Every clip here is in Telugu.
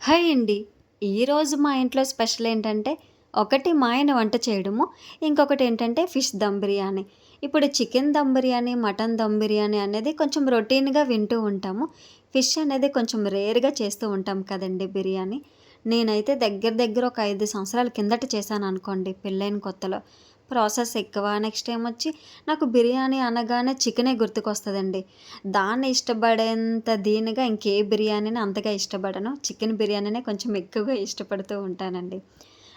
హాయ్ అండి. ఈరోజు మా ఇంట్లో స్పెషల్ ఏంటంటే, ఒకటి మా ఆయన వంట చేయడము, ఇంకొకటి ఏంటంటే ఫిష్ దమ్ బిర్యానీ. ఇప్పుడు చికెన్ దమ్ బిర్యానీ, మటన్ దమ్ బిర్యానీ అనేది కొంచెం రొటీన్‌గా వింటూ ఉంటాము. ఫిష్ అనేది కొంచెం రేర్‌గా చేస్తూ ఉంటాం కదండీ బిర్యానీ. నేనైతే దగ్గర దగ్గర ఒక 5 సంవత్సరాల కిందట చేశాననుకోండి పెళ్ళైన కొత్తలో. ప్రాసెస్ ఎక్కువ. నెక్స్ట్ ఏమొచ్చి నాకు బిర్యానీ అనగానే చికెనే గుర్తుకొస్తదండి. దాన్ని ఇష్టపడేంత దీనిగా ఇంకే బిర్యానీని అంతగా ఇష్టపడను. చికెన్ బిర్యానీనే కొంచెం ఎక్కువగా ఇష్టపడుతూ ఉంటానండి.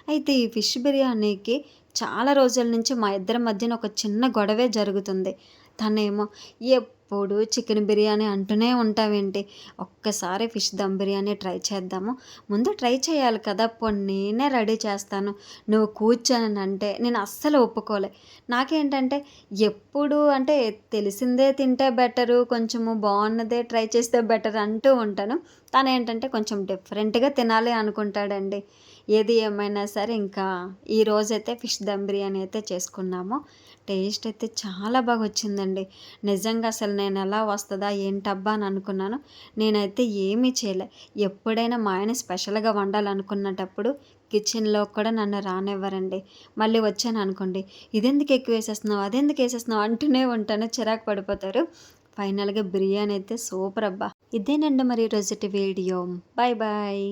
అయితే ఈ ఫిష్ బిర్యానీకి చాలా రోజుల నుంచి మా ఇద్దరి మధ్యన ఒక చిన్న గొడవే జరుగుతుంది. తనేమో ఎప్పుడు చికెన్ బిర్యానీ అంటూనే ఉంటావేంటి? ఒక్కసారి ఫిష్ దమ్ బిర్యానీ ట్రై చేద్దాము. ముందు ట్రై చేయాలి కదా! పోనీ నేనే రెడీ చేస్తాను. నువ్వు కూర్చోనంటే నేను అస్సలు ఒప్పుకోలే. నాకేంటంటే ఎప్పుడు అంటే తెలిసిందే తింటే బెటరు, కొంచెము బావున్నదే ట్రై చేస్తే బెటర్ అంటూ ఉంటాను. తనేంటంటే కొంచెం డిఫరెంట్‌గా తినాలి అనుకుంటాడండి. ఏది ఏమైనా సరే ఇంకా ఈరోజైతే ఫిష్ దమ్ బిర్యానీ అయితే చేసుకున్నాము. టేస్ట్ అయితే చాలా బాగొచ్చిందండి. నిజంగా అసలు నేనెలా వస్తదా ఏంటబ్బా అని అనుకున్నాను. నేనైతే ఏమీ చేయలే. ఎప్పుడైనా మా ఆయన స్పెషల్‌గా వండాలనుకున్నటప్పుడు కిచెన్‌లోకి కూడా నన్ను రానివ్వరండి. మళ్ళీ వచ్చాననుకోండి, ఇదెందుకు ఎక్కువేసేస్తున్నావు, అదెందుకేసేస్తున్నావు అంటూనే ఉంటాను. చిరాకు పడిపోతారు. ఫైనల్‌గా బిర్యానీ అయితే సూపరబ్బా! ఇదేనండి మరి ఈరోజుటి వీడియో. Bye bye.